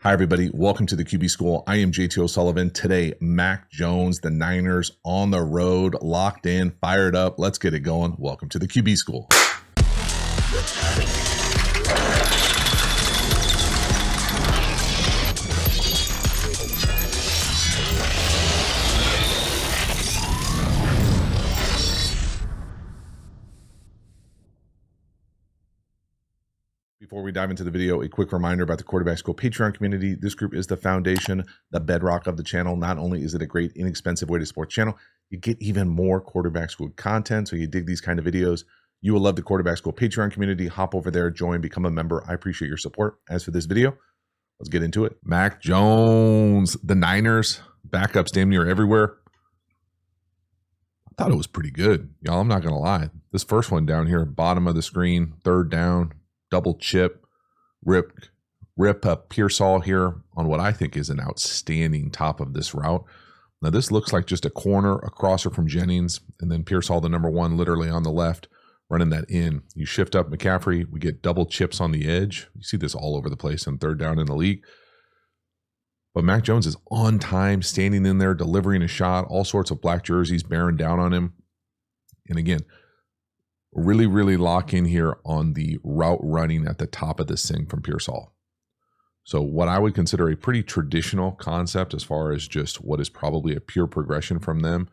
Hi, everybody. Welcome to the QB School. I am JT O'Sullivan. Today, Mac Jones, the Niners on the road, locked in, fired up. Let's get it going. Welcome to the QB School. Before we dive into the video, a quick reminder about the Quarterback School Patreon community. This group is the foundation, the bedrock of the channel. Not only is it a great, inexpensive way to support the channel, you get even more Quarterback School content. So you dig these kind of videos. You will love the Quarterback School Patreon community. Hop over there, join, become a member. I appreciate your support. As for this video, let's get into it. Mac Jones, the Niners, backups damn near everywhere. I thought it was pretty good. Y'all, I'm not going to lie. This first one down here, bottom of the screen, third down, double chip, rip up Pearsall here on what I think is an outstanding top of this route. Now this looks like just a corner, a crosser from Jennings, and then Pearsall, the number one, literally on the left, running that in. You shift up McCaffrey, we get double chips on the edge. You see this all over the place on third down in the league. But Mac Jones is on time, standing in there, delivering a shot, all sorts of black jerseys bearing down on him. And again, really lock in here on the route running at the top of this thing from Pearsall. So what I would consider a pretty traditional concept as far as just what is probably a pure progression from them.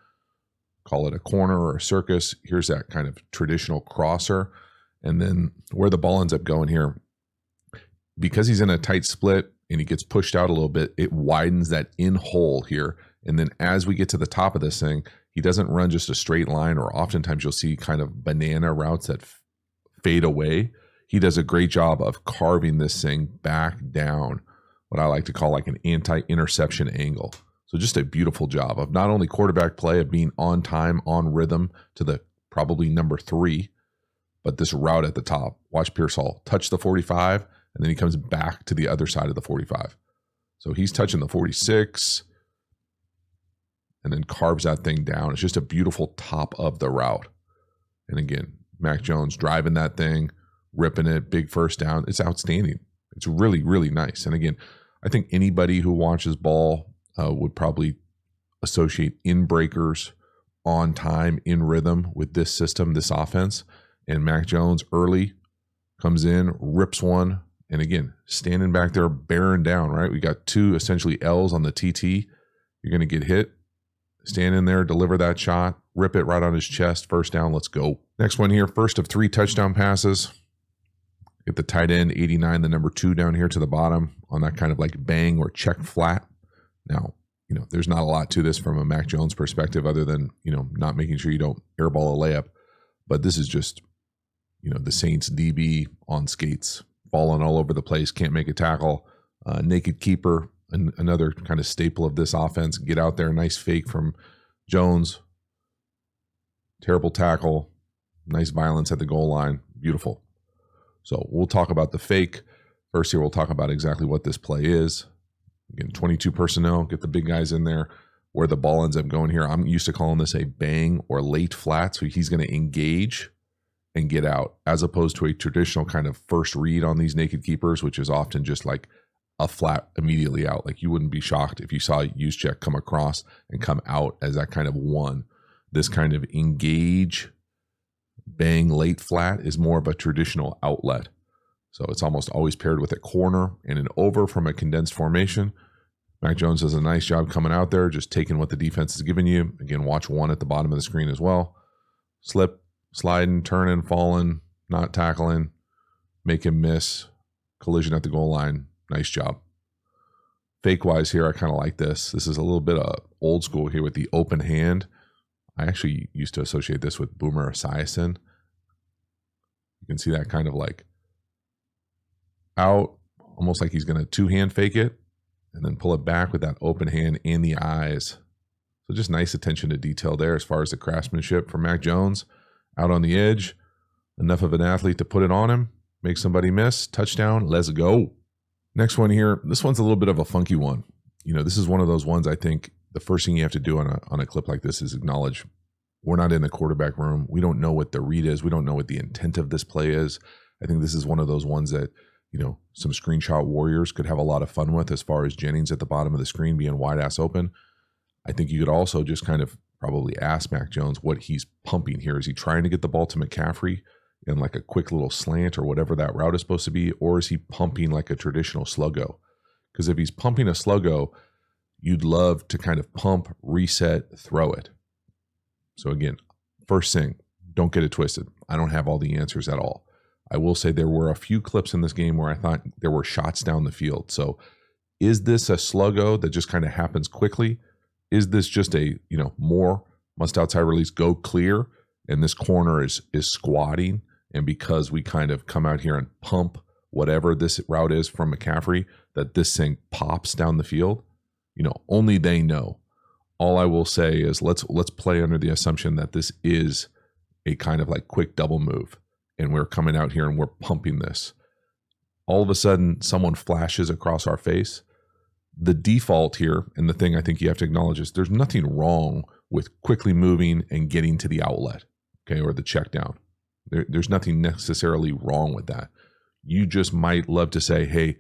Call it a corner or a circus. Here's that kind of traditional crosser. And then where the ball ends up going here, because he's in a tight split and he gets pushed out a little bit, it widens that in hole here. And then as we get to the top of this thing, he doesn't run just a straight line, or oftentimes you'll see kind of banana routes that fade away. He does a great job of carving this thing back down, what I like to call like an anti-interception angle. So just a beautiful job of not only quarterback play, of being on time, on rhythm to the probably number 3, but this route at the top. Watch Pearsall touch the 45, and then he comes back to the other side of the 45. So he's touching the 46, and then carves that thing down. It's just a beautiful top of the route. And again, Mac Jones driving that thing, ripping it, big first down. It's outstanding. It's really nice. And again, I think anybody who watches ball would probably associate in breakers, on time, in rhythm with this system, this offense. And Mac Jones early comes in, rips one, and again, standing back there, bearing down, right? We got 2 essentially L's on the TT. You're going to get hit. Stand in there, deliver that shot, rip it right on his chest, first down, let's go. Next one here, first of 3 touchdown passes. Get the tight end, 89, the number 2 down here to the bottom on that kind of like bang or check flat. Now, there's not a lot to this from a Mac Jones perspective other than, not making sure you don't airball a layup. But this is just, the Saints DB on skates, falling all over the place, can't make a tackle, naked keeper. Another kind of staple of this offense. Get out there, nice fake from Jones. Terrible tackle, nice violence at the goal line, beautiful. So we'll talk about the fake. First here, we'll talk about exactly what this play is. Again, 22 personnel, get the big guys in there. Where the ball ends up going here, I'm used to calling this a bang or late flat. So he's going to engage and get out, as opposed to a traditional kind of first read on these naked keepers, which is often just like a flat immediately out. Like you wouldn't be shocked if you saw Juszczyk come across and come out as that kind of one. This kind of engage, bang, late flat is more of a traditional outlet. So it's almost always paired with a corner and an over from a condensed formation. Mac Jones does a nice job coming out there, just taking what the defense is giving you. Again, watch 1 at the bottom of the screen as well. Slip, sliding, turning, falling, not tackling, make him miss, collision at the goal line. Nice job. Fake-wise here, I kind of like this. This is a little bit of old school here with the open hand. I actually used to associate this with Boomer Esiason. You can see that kind of like out, almost like he's going to 2-hand fake it, and then pull it back with that open hand and the eyes. So just nice attention to detail there as far as the craftsmanship from Mac Jones. Out on the edge, enough of an athlete to put it on him, make somebody miss, touchdown, let's go. Next one here, this one's a little bit of a funky one. This is one of those ones I think the first thing you have to do on a clip like this is acknowledge we're not in the quarterback room. We don't know what the read is. We don't know what the intent of this play is. I think this is one of those ones that some screenshot warriors could have a lot of fun with, as far as Jennings at the bottom of the screen being wide ass open. I think you could also just kind of probably ask Mac Jones what he's pumping here. Is he trying to get the ball to McCaffrey in like a quick little slant or whatever that route is supposed to be? Or is he pumping like a traditional sluggo? Because if he's pumping a sluggo, you'd love to kind of pump, reset, throw it. So again, first thing, don't get it twisted. I don't have all the answers at all. I will say there were a few clips in this game where I thought there were shots down the field. So is this a sluggo that just kind of happens quickly? Is this just a, more must outside release go clear, and this corner is squatting, and because we kind of come out here and pump whatever this route is from McCaffrey, that this thing pops down the field? Only they know. All I will say is let's play under the assumption that this is a kind of like quick double move, and we're coming out here and we're pumping this. All of a sudden, someone flashes across our face. The default here, and the thing I think you have to acknowledge, is there's nothing wrong with quickly moving and getting to the outlet, okay, or the check down. There's nothing necessarily wrong with that. You just might love to say, hey,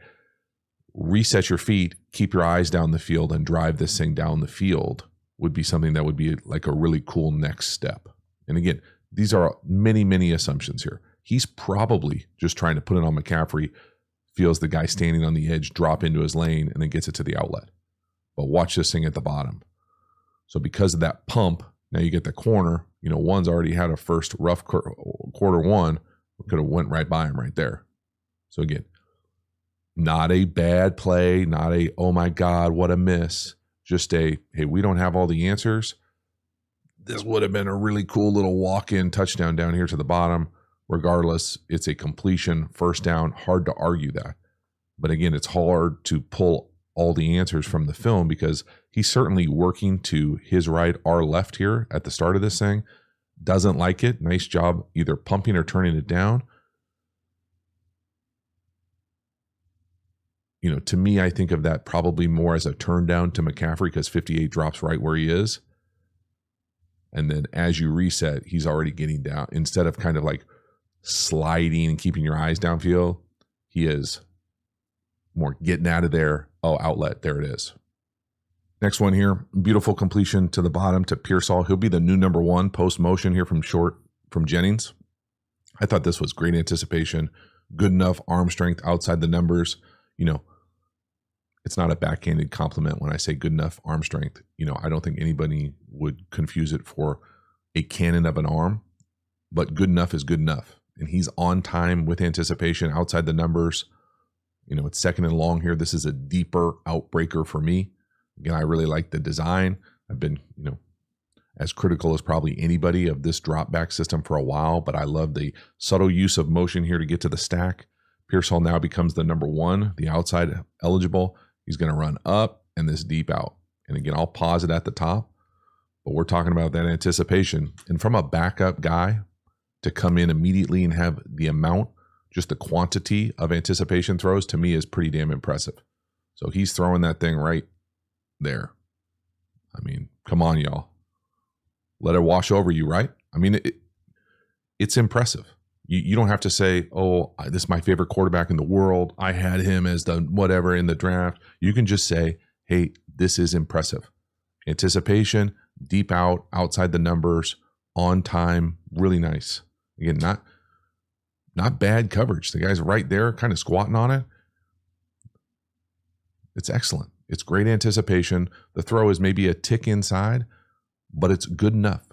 reset your feet, keep your eyes down the field, and drive this thing down the field would be something that would be like a really cool next step. And again, these are many, many assumptions here. He's probably just trying to put it on McCaffrey, feels the guy standing on the edge drop into his lane, and then gets it to the outlet. But watch this thing at the bottom. So because of that pump, now you get the corner. One's already had a first rough quarter one. Could have went right by him right there. So again, not a bad play, not a, oh my God, what a miss. Just a, hey, we don't have all the answers. This would have been a really cool little walk-in touchdown down here to the bottom. Regardless, it's a completion, first down, hard to argue that. But again, it's hard to pull all the answers from the film because he's certainly working to his right, our left here at the start of this thing. Doesn't like it. Nice job either pumping or turning it down. To me, I think of that probably more as a turn down to McCaffrey because 58 drops right where he is. And then as you reset, he's already getting down. Instead of kind of like sliding and keeping your eyes downfield, he is more getting out of there. Oh, outlet. There it is. Next one here. Beautiful completion to the bottom to Pearsall. He'll be the new number one post motion here from Jennings. I thought this was great anticipation. Good enough arm strength outside the numbers. It's not a backhanded compliment when I say good enough arm strength. I don't think anybody would confuse it for a cannon of an arm, but good enough is good enough. And he's on time with anticipation outside the numbers. It's second and long here. This is a deeper outbreaker for me. Again, I really like the design. I've been, as critical as probably anybody of this drop back system for a while, but I love the subtle use of motion here to get to the stack. Pearsall now becomes the number one, the outside eligible. He's going to run up and this deep out. And again, I'll pause it at the top, but we're talking about that anticipation. And from a backup guy to come in immediately and have the amount, just the quantity of anticipation throws, to me is pretty damn impressive. So he's throwing that thing right there. I mean, come on, y'all. Let it wash over you, right? I mean, it's impressive. You don't have to say, oh, this is my favorite quarterback in the world. I had him as the whatever in the draft. You can just say, hey, this is impressive. Anticipation, deep out, outside the numbers, on time, really nice. Again, not bad coverage. The guy's right there, kind of squatting on it. It's excellent. It's great anticipation. The throw is maybe a tick inside, but it's good enough.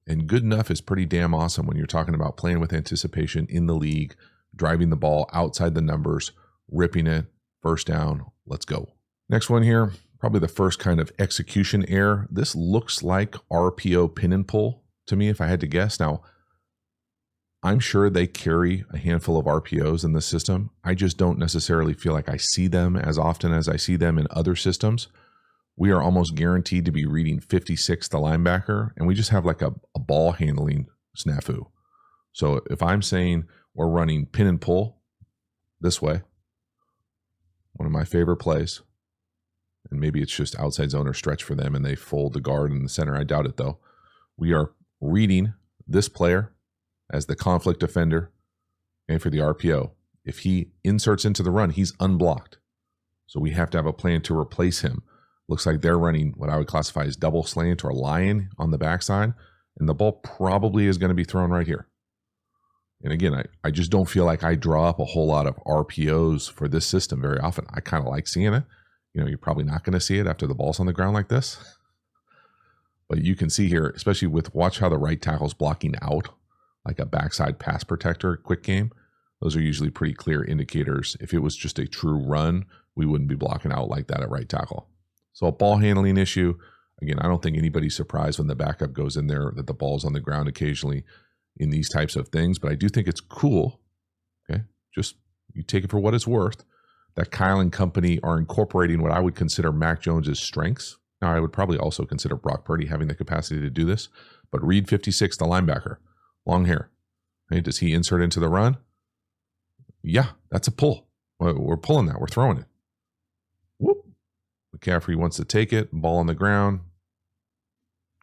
And good enough is pretty damn awesome when you're talking about playing with anticipation in the league, driving the ball outside the numbers, ripping it, first down, let's go. Next one here, probably the first kind of execution error. This looks like RPO pin and pull to me, if I had to guess. Now, I'm sure they carry a handful of RPOs in the system. I just don't necessarily feel like I see them as often as I see them in other systems. We are almost guaranteed to be reading 56, the linebacker, and we just have like a ball handling snafu. So if I'm saying we're running pin and pull this way, one of my favorite plays, and maybe it's just outside zone or stretch for them and they fold the guard in the center. I doubt it though. We are reading this player as the conflict defender and for the RPO. If he inserts into the run, he's unblocked. So we have to have a plan to replace him. Looks like they're running what I would classify as double slant or lion on the backside. And the ball probably is going to be thrown right here. And again, I just don't feel like I draw up a whole lot of RPOs for this system very often. I kind of like seeing it. You know, you're probably not going to see it after the ball's on the ground like this. But you can see here, especially with watch how the right tackle's blocking out, like a backside pass protector, quick game. Those are usually pretty clear indicators. If it was just a true run, we wouldn't be blocking out like that at right tackle. So a ball handling issue. Again, I don't think anybody's surprised when the backup goes in there that the ball's on the ground occasionally in these types of things, but I do think it's cool. Okay, just you take it for what it's worth. That Kyle and company are incorporating what I would consider Mac Jones's strengths. Now, I would probably also consider Brock Purdy having the capacity to do this, but Reed 56, the linebacker, long hair. Okay, does he insert into the run? Yeah, that's a pull. We're pulling that. We're throwing it. Whoop. McCaffrey wants to take it. Ball on the ground.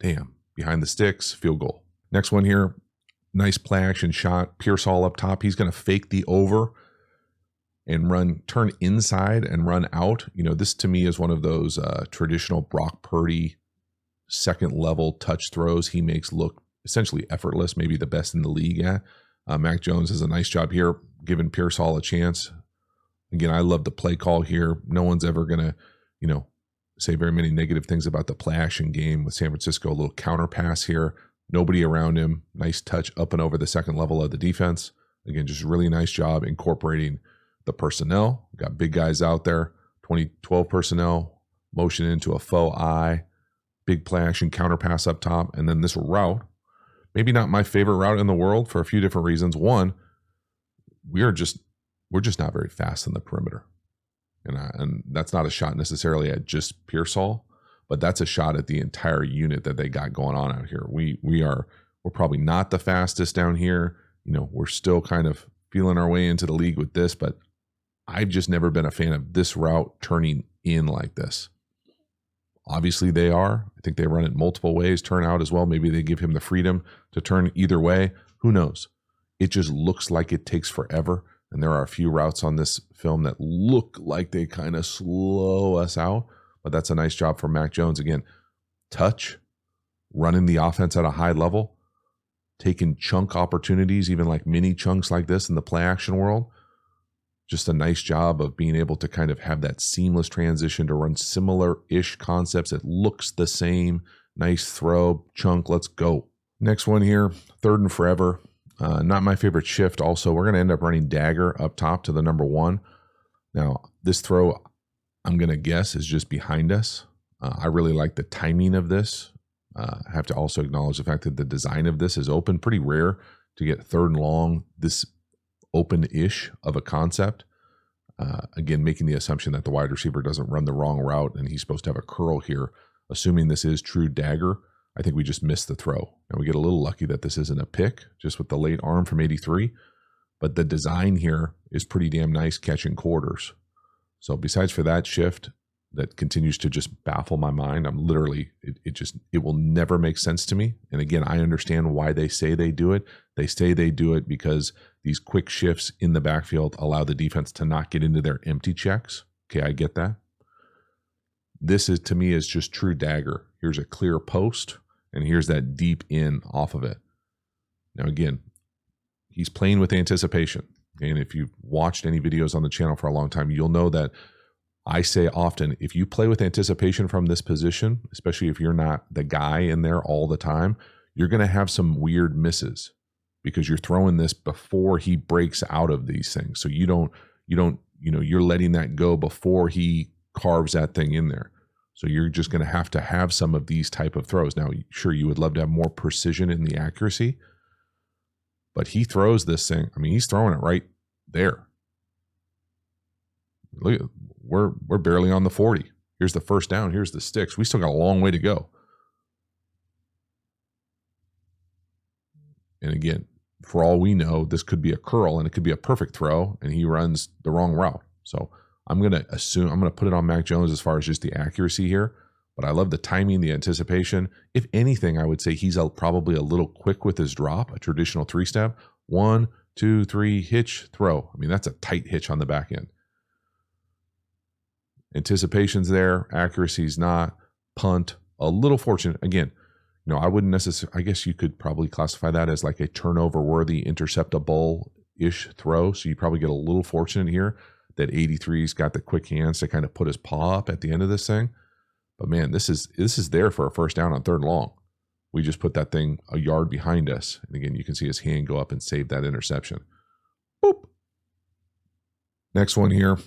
Damn. Behind the sticks. Field goal. Next one here. Nice play action shot. Pearsall up top. He's going to fake the over and turn inside and run out. You know, this to me is one of those traditional Brock Purdy second level touch throws he makes look essentially effortless, maybe the best in the league at. Mac Jones does a nice job here, giving Pearsall a chance. Again, I love the play call here. No one's ever going to, you know, say very many negative things about the play action game with San Francisco. A little counter pass here. Nobody around him. Nice touch up and over the second level of the defense. Again, just really nice job incorporating the personnel. Got big guys out there. 12 personnel. Motion into a faux eye. Big play action counter pass up top. And then this route. Maybe not my favorite route in the world for a few different reasons. One, we're just not very fast in the perimeter. And that's not a shot necessarily at just Pearsall, but that's a shot at the entire unit that they got going on out here. We're probably not the fastest down here. You know, we're still kind of feeling our way into the league with this, but I've just never been a fan of this route turning in like this. Obviously they are. I think they run it multiple ways, turn out as well. Maybe they give him the freedom to turn either way. Who knows? It just looks like it takes forever. And there are a few routes on this film that look like they kind of slow us out. But that's a nice job for Mac Jones. Again, touch, running the offense at a high level, taking chunk opportunities, even like mini chunks like this in the play action world. Just a nice job of being able to kind of have that seamless transition to run similar-ish concepts. It looks the same. Nice throw, chunk, let's go. Next one here, third and forever. Not my favorite shift also. We're going to end up running dagger up top to the number 1. Now, this throw, I'm going to guess, is just behind us. I really like the timing of this. I have to also acknowledge the fact that the design of this is open. Pretty rare to get third and long this open-ish of a concept. Again, making the assumption that the wide receiver doesn't run the wrong route and he's supposed to have a curl here. Assuming this is true dagger, I think we just missed the throw. And we get a little lucky that this isn't a pick, just with the late arm from 83. But the design here is pretty damn nice, catching quarters. So besides for that shift that continues to just baffle my mind, I'm literally, it will never make sense to me. And again, I understand why they say they do it. They say they do it because these quick shifts in the backfield allow the defense to not get into their empty checks. Okay, I get that. This is, to me, is just true dagger. Here's a clear post, and here's that deep in off of it. Now, again, he's playing with anticipation. And if you've watched any videos on the channel for a long time, you'll know that I say often, if you play with anticipation from this position, especially if you're not the guy in there all the time, you're going to have some weird misses because you're throwing this before he breaks out of these things. So you're letting that go before he carves that thing in there. So you're just going to have some of these type of throws. Now, sure, you would love to have more precision in the accuracy, but he throws this thing. I mean, he's throwing it right there. Look, we're barely on the 40. Here's the first down. Here's the sticks. We still got a long way to go. And again, for all we know, this could be a curl and it could be a perfect throw, and he runs the wrong route. So I'm going to put it on Mac Jones as far as just the accuracy here. But I love the timing, the anticipation. If anything, I would say he's probably a little quick with his drop, a traditional 3-step. 1, 2, 3, hitch, throw. I mean, that's a tight hitch on the back end. Anticipation's there, accuracy's not. Punt, a little fortunate. Again, I wouldn't necessarily, I guess you could probably classify that as like a turnover worthy, interceptable-ish throw. So you probably get a little fortunate here that 83's got the quick hands to kind of put his paw up at the end of this thing. But man, this is there for a first down on 3rd and long. We just put that thing a yard behind us. And again, you can see his hand go up and save that interception. Boop. Next one here,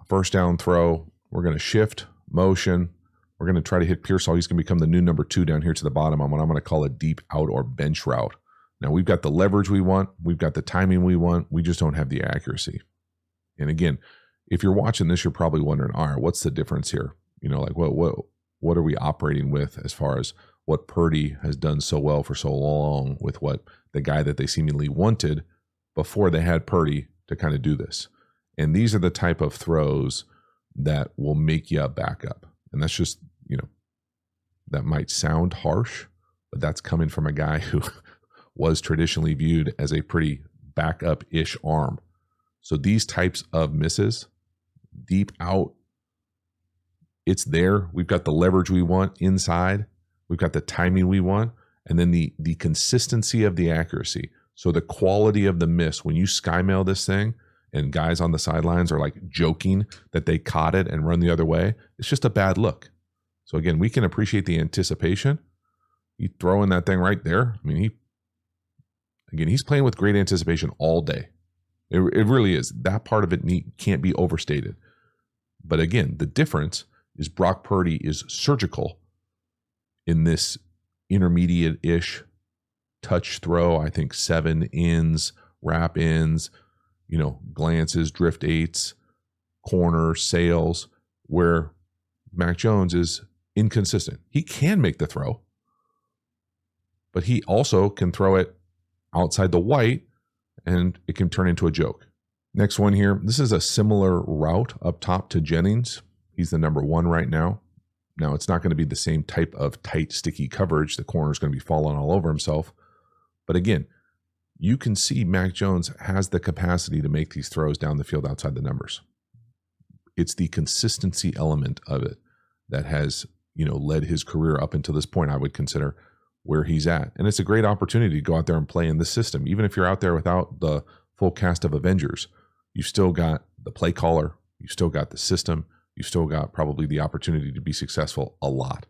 first down throw. We're going to shift, motion. We're going to try to hit Pearsall. He's going to become the new number 2 down here to the bottom on what I'm going to call a deep out or bench route. Now, we've got the leverage we want. We've got the timing we want. We just don't have the accuracy. And again, if you're watching this, you're probably wondering, all right, what's the difference here? Like what are we operating with as far as what Purdy has done so well for so long with what the guy that they seemingly wanted before they had Purdy to kind of do this. And these are the type of throws that will make you a backup. And that's just, that might sound harsh, but that's coming from a guy who was traditionally viewed as a pretty backup-ish arm. So these types of misses, deep out, it's there. We've got the leverage we want inside. We've got the timing we want. And then the consistency of the accuracy. So the quality of the miss, when you skymail this thing and guys on the sidelines are like joking that they caught it and run the other way, it's just a bad look. So again, we can appreciate the anticipation. You throw in that thing right there. I mean, he's playing with great anticipation all day. It really is. That part of it can't be overstated. But again, the difference is Brock Purdy is surgical in this intermediate-ish touch throw. I think 7 ins, wrap ins, glances, drift 8s, corner, sails, where Mac Jones is inconsistent. He can make the throw, but he also can throw it outside the white and it can turn into a joke. Next one here. This is a similar route up top to Jennings. He's the number 1 right now. Now, it's not going to be the same type of tight, sticky coverage. The corner's going to be falling all over himself. But again, you can see Mac Jones has the capacity to make these throws down the field outside the numbers. It's the consistency element of it that has, led his career up until this point, I would consider, where he's at. And it's a great opportunity to go out there and play in this system. Even if you're out there without the full cast of Avengers, you've still got the play caller, you've still got the system, you've still got probably the opportunity to be successful a lot.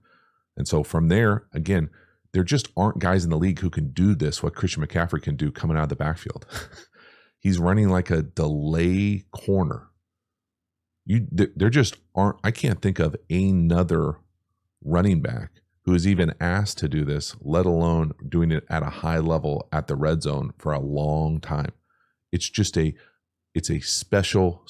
And so from there, again, there just aren't guys in the league who can do this, what Christian McCaffrey can do coming out of the backfield. He's running like a delay corner. There just aren't, I can't think of another running back who is even asked to do this, let alone doing it at a high level at the red zone for a long time. It's just it's a special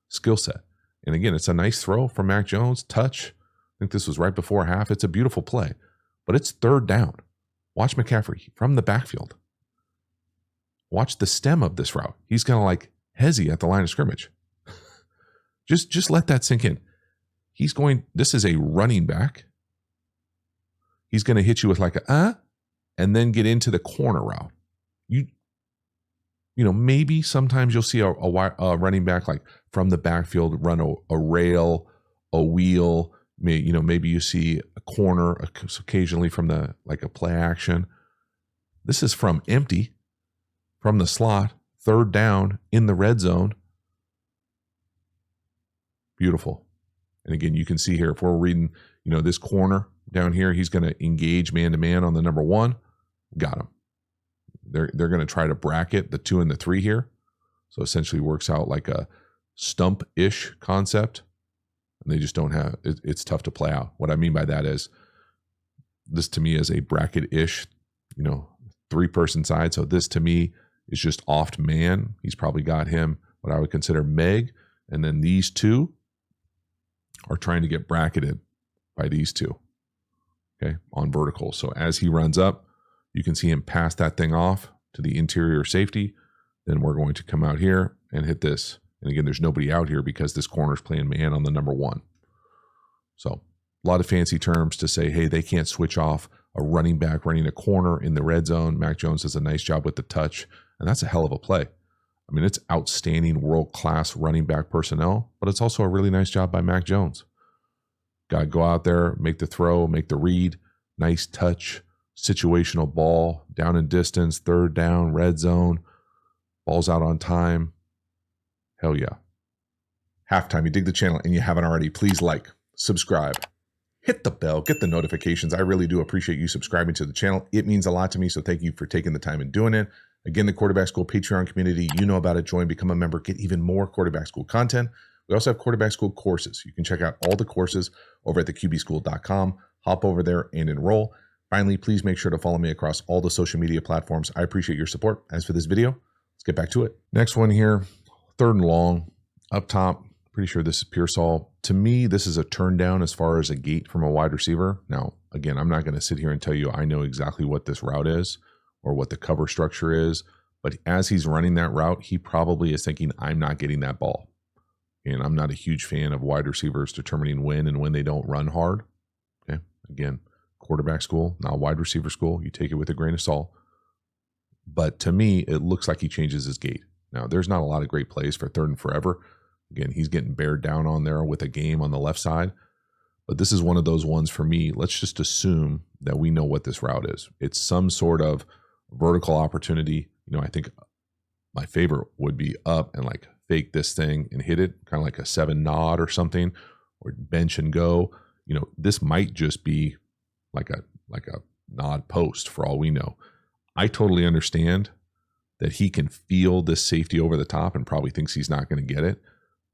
skill set. And again, it's a nice throw from Mac Jones, touch. I think this was right before half. It's a beautiful play, but it's 3rd down. Watch McCaffrey from the backfield. Watch the stem of this route. He's kind of like hezzy at the line of scrimmage. Just let that sink in. This is a running back. He's going to hit you with like and then get into the corner route. Maybe sometimes you'll see a running back like from the backfield run a rail, a wheel. Maybe you see a corner occasionally from a play action. This is from empty, from the slot, 3rd down in the red zone. Beautiful. And again, you can see here, if we're reading, this corner down here, he's going to engage man-to-man on the number 1. Got him. They're going to try to bracket the 2 and the 3 here. So essentially works out like a stump-ish concept. And they just don't have, it's tough to play out. What I mean by that is, this to me is a bracket-ish, 3-person side. So this to me is just off man. He's probably got him what I would consider Meg. And then these 2 are trying to get bracketed by these 2, okay, on vertical. So as he runs up, you can see him pass that thing off to the interior safety. Then we're going to come out here and hit this. And again, there's nobody out here because this corner's playing man on the number 1. So a lot of fancy terms to say, hey, they can't switch off a running back running a corner in the red zone. Mac Jones does a nice job with the touch. And that's a hell of a play. I mean, it's outstanding world-class running back personnel, but it's also a really nice job by Mac Jones. Got to go out there, make the throw, make the read, nice touch, situational ball, down and distance, third down, red zone, balls out on time. Hell yeah. Halftime, you dig the channel and you haven't already, please like, subscribe, hit the bell, get the notifications. I really do appreciate you subscribing to the channel. It means a lot to me, so thank you for taking the time and doing it. Again, the Quarterback School Patreon community, you know about it. Join, become a member, get even more Quarterback School content. We also have Quarterback School courses. You can check out all the courses over at theqbschool.com. Hop over there and enroll. Finally, please make sure to follow me across all the social media platforms. I appreciate your support. As for this video, let's get back to it. Next one here, 3rd and long, up top. Pretty sure this is Pearsall. To me, this is a turn down as far as a gate from a wide receiver. Now, again, I'm not going to sit here and tell you I know exactly what this route is or what the cover structure is, but as he's running that route, he probably is thinking, I'm not getting that ball. And I'm not a huge fan of wide receivers determining when and when they don't run hard. Okay, again, quarterback school, not wide receiver school. You take it with a grain of salt. But to me, it looks like he changes his gait. Now, there's not a lot of great plays for 3rd and forever. Again, he's getting bared down on there with a game on the left side. But this is one of those ones for me. Let's just assume that we know what this route is. It's some sort of vertical opportunity. You know, I think my favorite would be up and like fake this thing and hit it, kind of like a 7 nod or something, or bench and go. You know, this might just be like a nod post for all we know. I totally understand that he can feel this safety over the top and probably thinks he's not going to get it.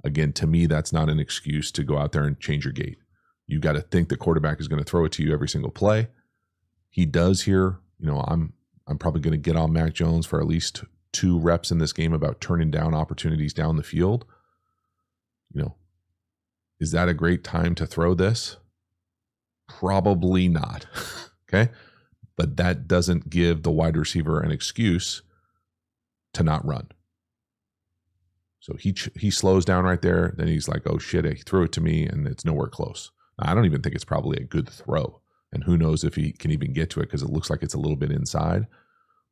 Again, to me, that's not an excuse to go out there and change your gait. You got to think the quarterback is going to throw it to you every single play. He does here. You know, I'm probably going to get on Mac Jones for at least 2 reps in this game about turning down opportunities down the field. You know, is that a great time to throw this? Probably not. Okay. But that doesn't give the wide receiver an excuse to not run. So he slows down right there. Then he's like, oh shit, he threw it to me and it's nowhere close. Now, I don't even think it's probably a good throw. And who knows if he can even get to it because it looks like it's a little bit inside.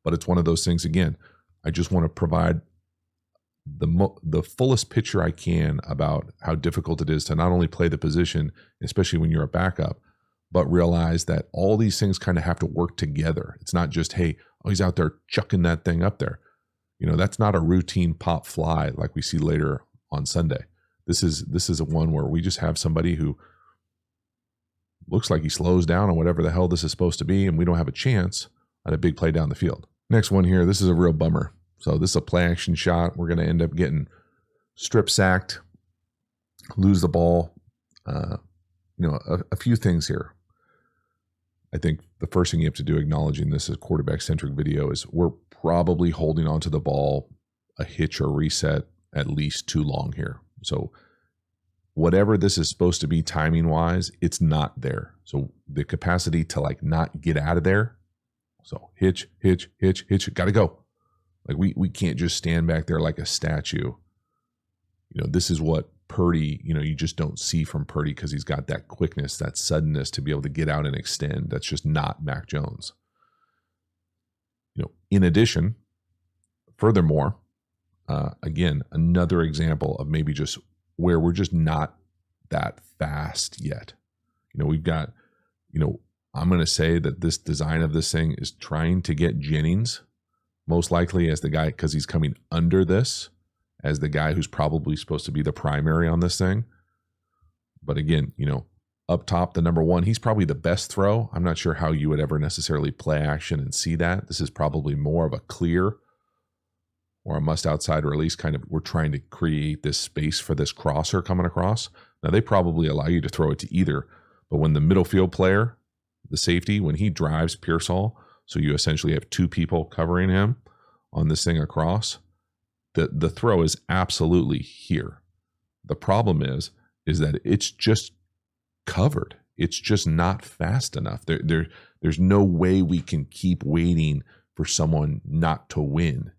But it's one of those things, again, I just want to provide the fullest picture I can about how difficult it is to not only play the position, especially when you're a backup, but realize that all these things kind of have to work together. It's not just, hey, oh, he's out there chucking that thing up there. You know, that's not a routine pop fly like we see later on Sunday. This is a one where we just have somebody who looks like he slows down on whatever the hell this is supposed to be, and we don't have a chance at a big play down the field. Next one here, this is a real bummer. So this is a play action shot. We're going to end up getting strip sacked, lose the ball. You know, a few things here. I think the first thing you have to do, acknowledging this is a quarterback-centric video, is we're probably holding onto the ball a hitch or reset at least too long here. So whatever this is supposed to be timing-wise, it's not there. So the capacity to like not get out of there. So hitch, got to go. Like we can't just stand back there like a statue. You know, this is what Purdy, you know, you just don't see from Purdy because he's got that quickness, that suddenness to be able to get out and extend. That's just not Mac Jones. You know, in addition, furthermore, again, another example of maybe just where we're just not that fast yet. You know, we've got, you know, I'm going to say that this design of this thing is trying to get Jennings most likely as the guy, because he's coming under this, as the guy who's probably supposed to be the primary on this thing. But again, you know, up top, the number 1, he's probably the best throw. I'm not sure how you would ever necessarily play action and see that. This is probably more of a clear or a must outside release kind of. We're trying to create this space for this crosser coming across. Now, they probably allow you to throw it to either. But when the middle field player, the safety, when he drives Pearsall, so you essentially have 2 people covering him on this thing across, the throw is absolutely here. The problem is that it's just covered. It's just not fast enough. There's no way we can keep waiting for someone not to win.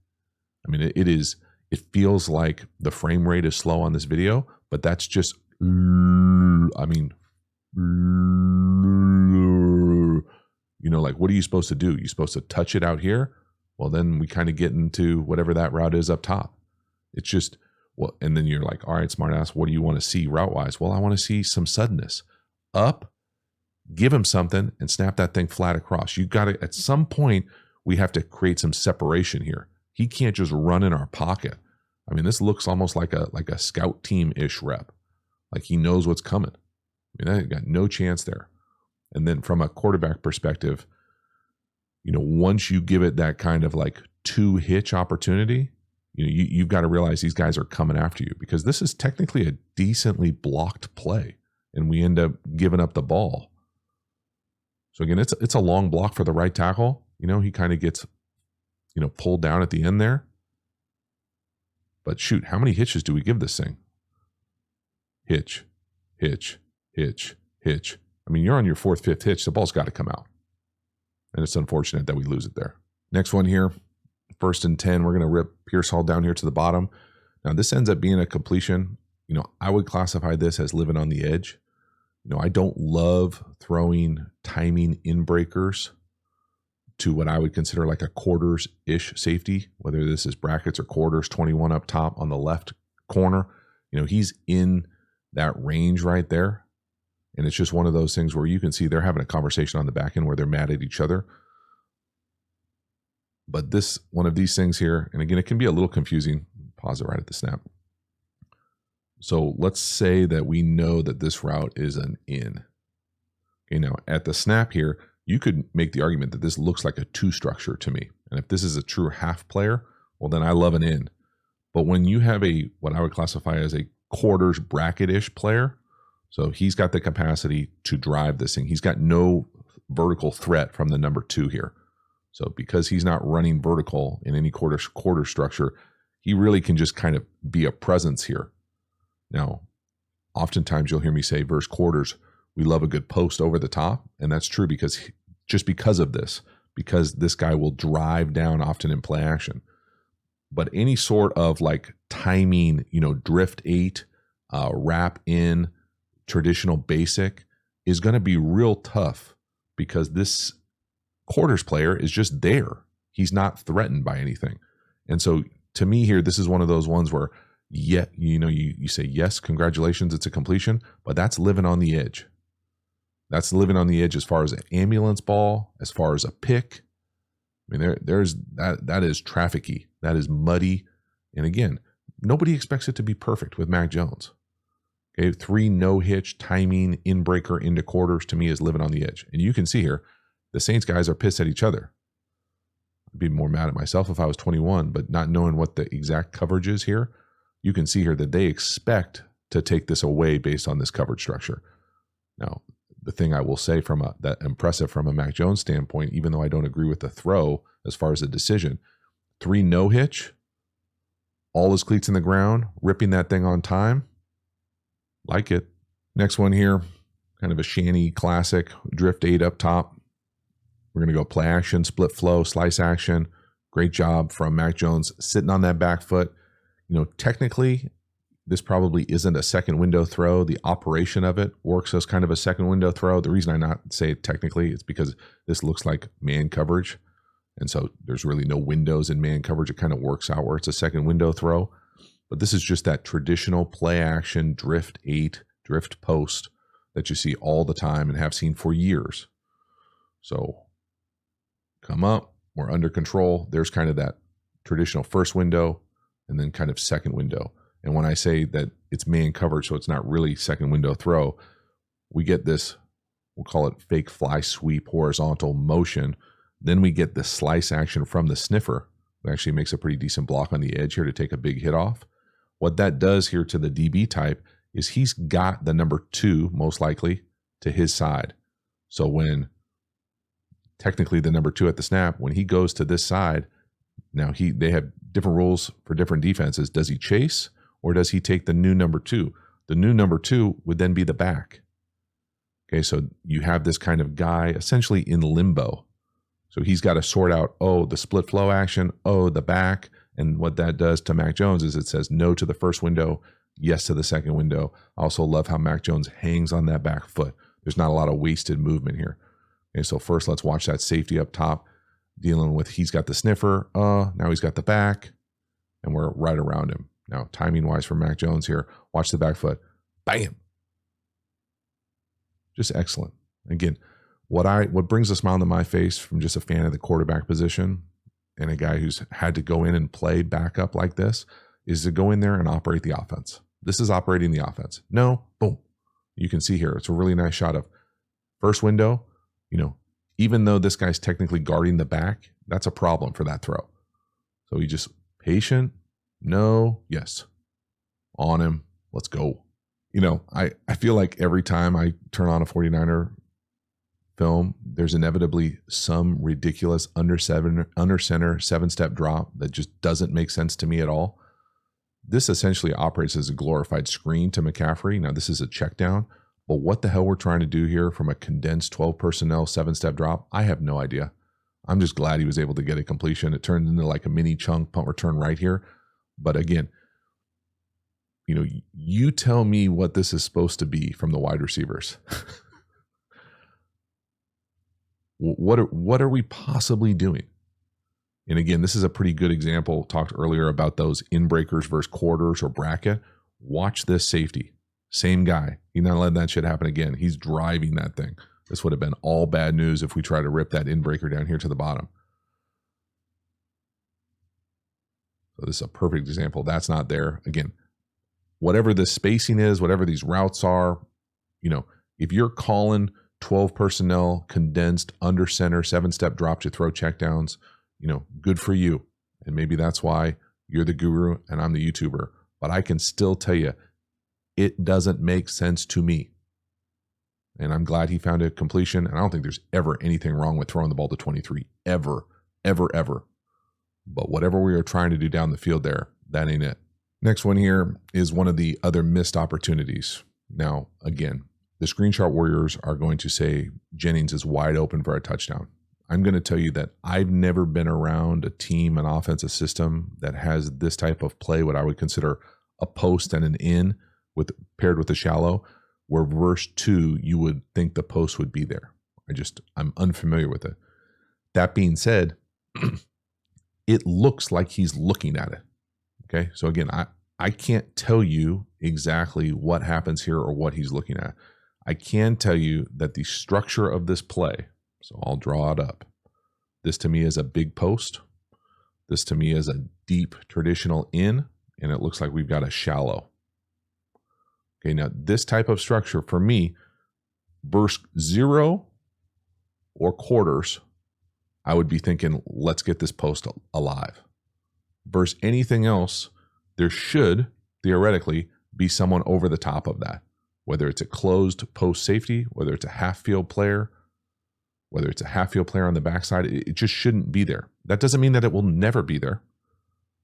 I mean, it feels like the frame rate is slow on this video, but that's just, I mean, you know, like, what are you supposed to do? You're supposed to touch it out here? well, then we kind of get into whatever that route is up top. It's just, well, and then you're like, all right, smartass, what do you want to see route wise? Well, I want to see some suddenness. Up, give him something and snap that thing flat across. You got to, at some point, we have to create some separation here. He can't just run in our pocket. I mean, this looks almost like a scout team-ish rep. Like he knows what's coming. I mean, I got no chance there. And then from a quarterback perspective, once you give it that kind of like 2-hitch opportunity, you've got to realize these guys are coming after you, because this is technically a decently blocked play, and we end up giving up the ball. So again, it's a long block for the right tackle. He kind of gets, pulled down at the end there. But shoot, how many hitches do we give this thing? Hitch, hitch, hitch, hitch. I mean, you're on your 4th, 5th hitch. The ball's got to come out. And it's unfortunate that we lose it there. Next one here, 1st and 10. We're going to rip Pearsall down here to the bottom. Now, this ends up being a completion. I would classify this as living on the edge. I don't love throwing timing in breakers to what I would consider like a quarters-ish safety, whether this is brackets or quarters, 21 up top on the left corner. He's in that range right there. And it's just one of those things where you can see they're having a conversation on the back end where they're mad at each other. But this, one of these things here, and again, it can be a little confusing. Pause it right at the snap. So let's say that we know that this route is an in. Okay, now at the snap here, you could make the argument that this looks like a 2 structure to me. And if this is a true half player, well, then I love an in. But when you have what I would classify as a quarters bracket-ish player, so he's got the capacity to drive this thing. He's got no vertical threat from the number 2 here. So because he's not running vertical in any quarter structure, he really can just kind of be a presence here. Now, oftentimes you'll hear me say versus quarters, we love a good post over the top. And that's true because of this, because this guy will drive down often in play action. But any sort of like timing, drift 8, wrap in, traditional basic is going to be real tough because this quarters player is just there. He's not threatened by anything. And so to me here, this is one of those ones where, you say, yes, congratulations, it's a completion, but that's living on the edge. That's living on the edge as far as an ambulance ball, as far as a pick. I mean, there's that is trafficky. That is muddy. And again, nobody expects it to be perfect with Mac Jones. Okay, 3 no-hitch timing in breaker into quarters to me is living on the edge. And you can see here, the Saints guys are pissed at each other. I'd be more mad at myself if I was 21, but not knowing what the exact coverage is here, you can see here that they expect to take this away based on this coverage structure. Now, the thing I will say that impressive from a Mac Jones standpoint, even though I don't agree with the throw as far as the decision, 3 no-hitch, all his cleats in the ground, ripping that thing on time. Like it. Next one here, kind of a Shanny classic, drift 8 up top. We're going to go play action, split flow, slice action. Great job from Mac Jones sitting on that back foot. Technically, this probably isn't a second window throw. The operation of it works as kind of a second window throw. The reason I not say it technically is because this looks like man coverage. And so there's really no windows in man coverage. It kind of works out where it's a second window throw. But this is just that traditional play action, drift 8, drift post that you see all the time and have seen for years. So come up, we're under control. There's kind of that traditional first window and then kind of second window. And when I say that it's man coverage, so it's not really second window throw, we get this, we'll call it fake fly sweep horizontal motion. Then we get the slice action from the sniffer. It actually makes a pretty decent block on the edge here to take a big hit off. What that does here to the DB type is he's got the number 2, most likely, to his side. So when technically the number 2 at the snap, when he goes to this side, now they have different rules for different defenses. Does he chase or does he take the new number 2? The new number 2 would then be the back. Okay, so you have this kind of guy essentially in limbo. So he's got to sort out, the split flow action, the back. And what that does to Mac Jones is it says no to the first window, yes to the second window. I also love how Mac Jones hangs on that back foot. There's not a lot of wasted movement here. Okay, so first let's watch that safety up top. dealing with he's got the sniffer. Now he's got the back, and we're right around him. Now, timing-wise for Mac Jones here, watch the back foot. Bam! Just excellent. Again, what brings a smile to my face from just a fan of the quarterback position and a guy who's had to go in and play backup like this is to go in there and operate the offense. This is operating the offense. No, boom. You can see here, it's a really nice shot of first window. Even though this guy's technically guarding the back, that's a problem for that throw. So he just patient. No, yes. On him. Let's go. I feel like every time I turn on a 49er film, there's inevitably some ridiculous under center 7-step drop that just doesn't make sense to me at all. This essentially operates as a glorified screen to McCaffrey. Now, this is a check down, but what the hell we're trying to do here from a condensed 12 personnel 7-step drop, I have no idea. I'm just glad he was able to get a completion. It turned into like a mini chunk punt return right here. But again, you tell me what this is supposed to be from the wide receivers. What are we possibly doing? And again, this is a pretty good example. Talked earlier about those in breakers versus quarters or bracket. Watch this safety. Same guy. He's not letting that shit happen again. He's driving that thing. This would have been all bad news if we try to rip that in breaker down here to the bottom. So this is a perfect example. That's not there. Again, whatever the spacing is, whatever these routes are, if you're calling 12 personnel, condensed, under center, 7-step drop to throw checkdowns, good for you. And maybe that's why you're the guru and I'm the YouTuber. But I can still tell you, it doesn't make sense to me. And I'm glad he found a completion. And I don't think there's ever anything wrong with throwing the ball to 23. Ever, ever, ever. But whatever we are trying to do down the field there, that ain't it. Next one here is one of the other missed opportunities. Now, again, the Screenshot Warriors are going to say Jennings is wide open for a touchdown. I'm going to tell you that I've never been around a team, an offensive system that has this type of play, what I would consider a post and an in paired with a shallow, where verse 2, you would think the post would be there. I'm unfamiliar with it. That being said, it looks like he's looking at it. Okay. So again, I can't tell you exactly what happens here or what he's looking at. I can tell you that the structure of this play, so I'll draw it up. This to me is a big post. This to me is a deep traditional in, and it looks like we've got a shallow. Okay, now this type of structure for me, verse 0 or quarters, I would be thinking, let's get this post alive. Versus anything else, there should theoretically be someone over the top of that, whether it's a closed post safety, whether it's a half field player, whether it's a half field player on the backside. It just shouldn't be there. That doesn't mean that it will never be there,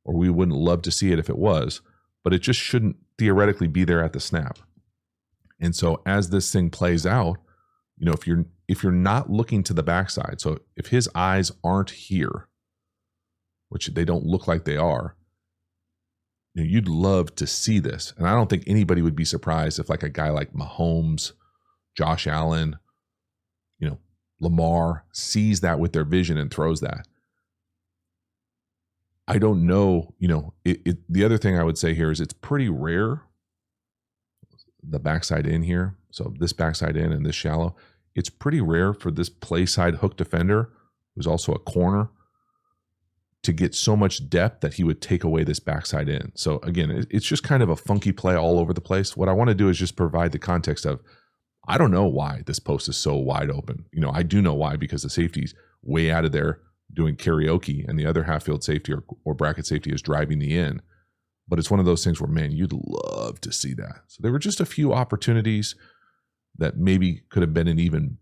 or we wouldn't love to see it if it was, but it just shouldn't theoretically be there at the snap. And so as this thing plays out, if you're not looking to the backside, so if his eyes aren't here, which they don't look like they are, you'd love to see this. And I don't think anybody would be surprised if like a guy like Mahomes, Josh Allen, Lamar sees that with their vision and throws that. I don't know, the other thing I would say here is it's pretty rare, the backside in here. So this backside in and this shallow, it's pretty rare for this play side hook defender, who's also a corner, to get so much depth that he would take away this backside in. So again, it's just kind of a funky play all over the place. What I want to do is just provide the context of, I don't know why this post is so wide open. I do know why, because the safety's way out of there doing karaoke and the other half field safety or bracket safety is driving the in. But it's one of those things where, man, you'd love to see that. So there were just a few opportunities that maybe could have been an even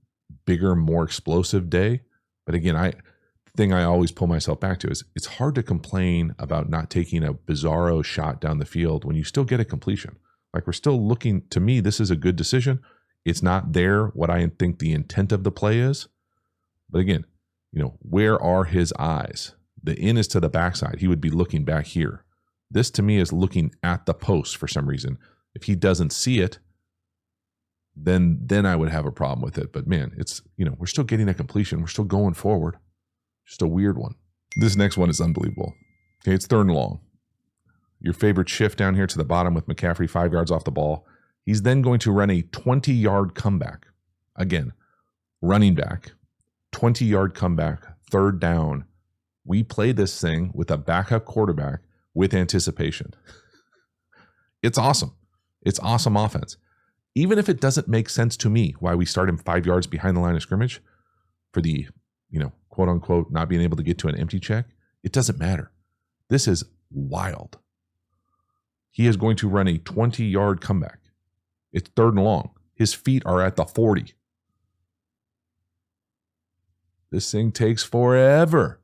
bigger, more explosive day. But again, the thing I always pull myself back to is it's hard to complain about not taking a bizarro shot down the field when you still get a completion. Like, we're still looking, to me, this is a good decision. It's not there what I think the intent of the play is. But again, where are his eyes? The in is to the backside. He would be looking back here. This to me is looking at the post for some reason. If he doesn't see it, then I would have a problem with it. But man, it's, we're still getting a completion. We're still going forward. Just a weird one. This next one is unbelievable. Okay, it's 3rd and long. Your favorite shift down here to the bottom with McCaffrey 5 yards off the ball. He's then going to run a 20-yard comeback. Again, running back, 20-yard comeback, 3rd down. We play this thing with a backup quarterback with anticipation. It's awesome. It's awesome offense. Even if it doesn't make sense to me why we start him 5 yards behind the line of scrimmage for the, quote unquote, not being able to get to an empty check, it doesn't matter. This is wild. He is going to run a 20-yard comeback. It's 3rd and long. His feet are at the 40. This thing takes forever.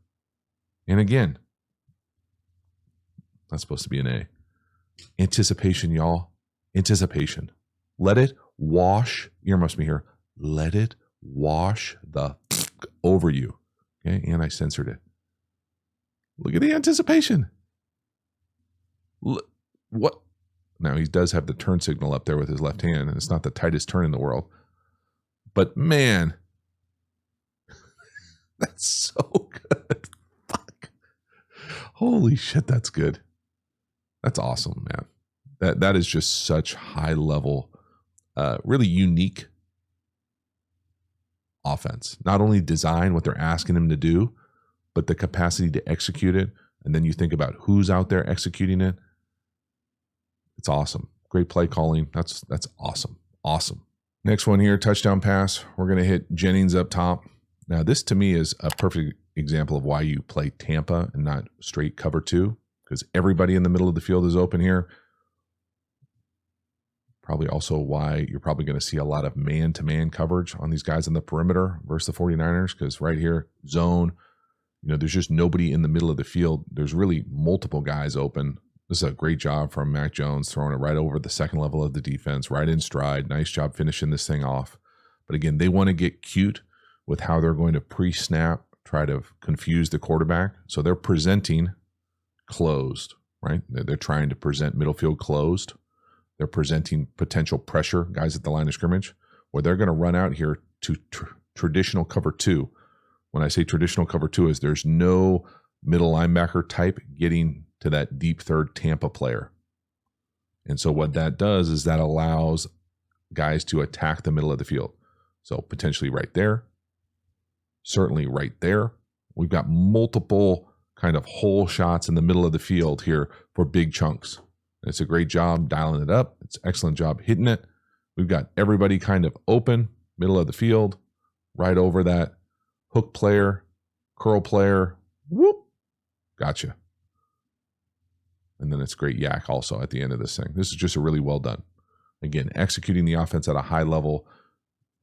And again, that's supposed to be an A. Anticipation, y'all. Anticipation. Let it wash. Earmuffs me here. Let it wash the over you. Okay, and I censored it. Look at the anticipation. What? Now, he does have the turn signal up there with his left hand, and it's not the tightest turn in the world. But man, that's so good. Fuck. Holy shit, that's good. That's awesome, man. That is just such high level, really unique offense. Not only design what they're asking him to do, but the capacity to execute it. And then you think about who's out there executing it. It's awesome. Great play calling. That's awesome. Awesome. Next one here, touchdown pass. We're going to hit Jennings up top. Now, this to me is a perfect example of why you play Tampa and not straight cover 2, because everybody in the middle of the field is open here. Probably also why you're probably going to see a lot of man-to-man coverage on these guys on the perimeter versus the 49ers, because right here, zone, there's just nobody in the middle of the field. There's really multiple guys open. This is a great job from Mac Jones, throwing it right over the second level of the defense, right in stride. Nice job finishing this thing off. But again, they want to get cute with how they're going to pre-snap, try to confuse the quarterback. So they're presenting closed, right? They're trying to present middle field closed. They're presenting potential pressure, guys at the line of scrimmage, where they're going to run out here to traditional cover 2. When I say traditional cover 2 is there's no middle linebacker type getting to that deep third Tampa player. And so what that does is that allows guys to attack the middle of the field. So potentially right there, certainly right there. We've got multiple kind of hole shots in the middle of the field here for big chunks. And it's a great job dialing it up. It's an excellent job hitting it. We've got everybody kind of open, middle of the field, right over that hook player, curl player, whoop, gotcha. And then it's great yak also at the end of this thing. This is just a really well done. Again, executing the offense at a high level,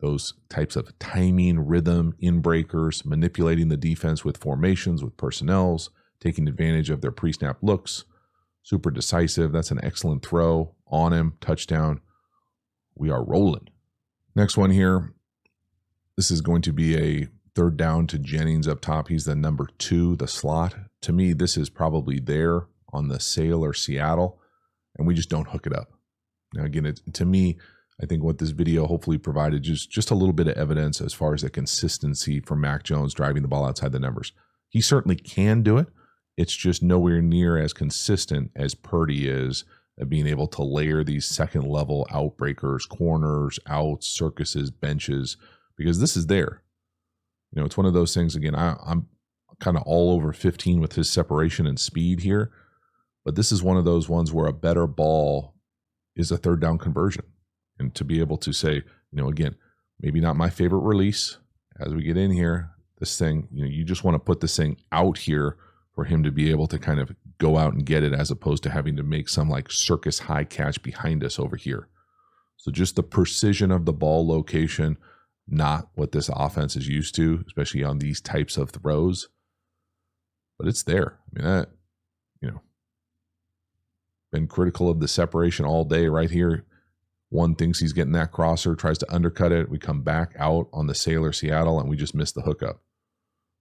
those types of timing, rhythm, in breakers, manipulating the defense with formations, with personnels, taking advantage of their pre-snap looks, super decisive. That's an excellent throw on him, touchdown. We are rolling. Next one here. This is going to be a 3rd down to Jennings up top. He's the number 2, the slot. To me, this is probably there on the Sale or Seattle, and we just don't hook it up. Now, again, to me, I think what this video hopefully provided just a little bit of evidence as far as the consistency for Mac Jones driving the ball outside the numbers. He certainly can do it. It's just nowhere near as consistent as Purdy is at being able to layer these second-level outbreakers, corners, outs, circuses, benches, because this is there. It's one of those things, again, I'm kind of all over 15 with his separation and speed here, but this is one of those ones where a better ball is a 3rd down conversion. And to be able to say, again, maybe not my favorite release as we get in here, this thing, you just want to put this thing out here for him to be able to kind of go out and get it, as opposed to having to make some like circus high catch behind us over here. So just the precision of the ball location, not what this offense is used to, especially on these types of throws. But it's there. I mean, that, been critical of the separation all day right here. One thinks he's getting that crosser, tries to undercut it. We come back out on the Sailor Seattle, and we just missed the hookup.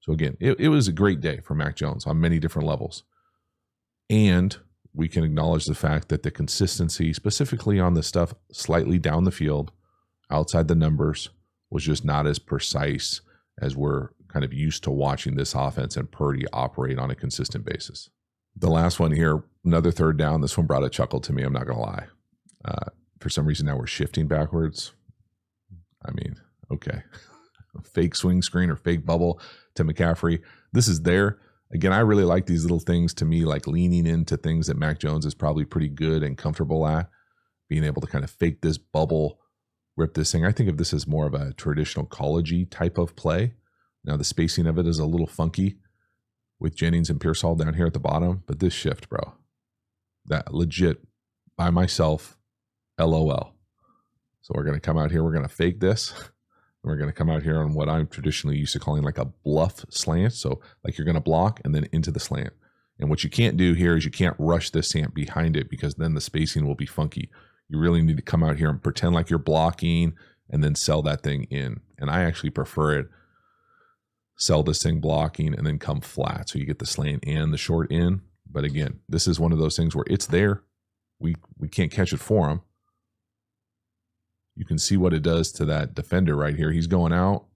So again, it was a great day for Mac Jones on many different levels. And we can acknowledge the fact that the consistency, specifically on the stuff slightly down the field, outside the numbers, was just not as precise as we're kind of used to watching this offense and Purdy operate on a consistent basis. The last one here, another third down. This one brought a chuckle to me. I'm not going to lie. For some reason now we're shifting backwards. I mean, okay. Fake swing screen or fake bubble to McCaffrey. This is there. Again, I really like these little things to me, like leaning into things that Mac Jones is probably pretty good and comfortable at, being able to kind of fake this bubble, rip this thing. I think of this as more of a traditional college-y type of play. Now, the spacing of it is a little funky with Jennings and Pearsall down here at the bottom, but this shift, bro, that legit by myself, LOL. So we're going to come out here. We're going to fake this. We're going to come out here on what I'm traditionally used to calling like a bluff slant. So like you're going to block and then into the slant. And what you can't do here is you can't rush this slant behind it because then the spacing will be funky. You really need to come out here and pretend like you're blocking and then sell that thing in. And I actually prefer it. Sell this thing blocking and then come flat. So you get the slant and the short in. But again, this is one of those things where it's there. We can't catch it for him. You can see what it does to that defender right here. He's going out.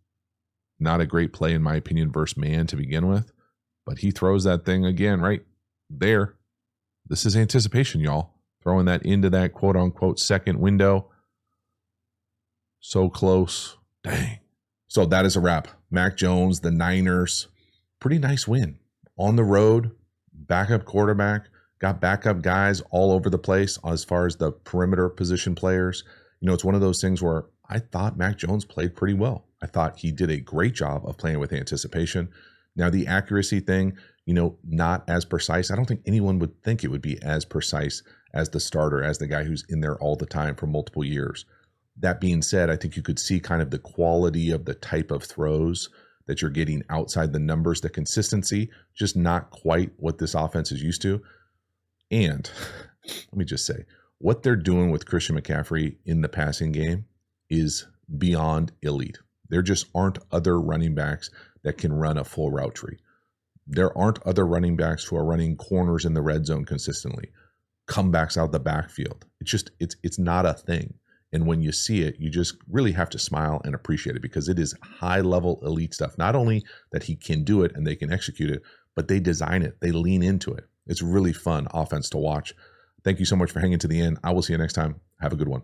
Not a great play, in my opinion, versus man to begin with. But he throws that thing again right there. This is anticipation, y'all. Throwing that into that quote-unquote second window. So close. Dang. So that is a wrap. Mac Jones, the Niners. Pretty nice win. On the road, backup quarterback. Got backup guys all over the place as far as the perimeter position players. You know, it's one of those things where I thought Mac Jones played pretty well. I thought he did a great job of playing with anticipation. Now, the accuracy thing, you know, not as precise. I don't think anyone would think it would be as precise as the starter, as the guy who's in there all the time for multiple years. That being said, I think you could see kind of the quality of the type of throws that you're getting outside the numbers, the consistency, just not quite what this offense is used to. And let me just say, what they're doing with Christian McCaffrey in the passing game is beyond elite. There just aren't other running backs that can run a full route tree. There aren't other running backs who are running corners in the red zone consistently, comebacks out the backfield. It's not a thing. And when you see it, you just really have to smile and appreciate it because it is high-level elite stuff. Not only that he can do it and they can execute it, but they design it. They lean into it. It's really fun offense to watch. Thank you so much for hanging to the end. I will see you next time. Have a good one.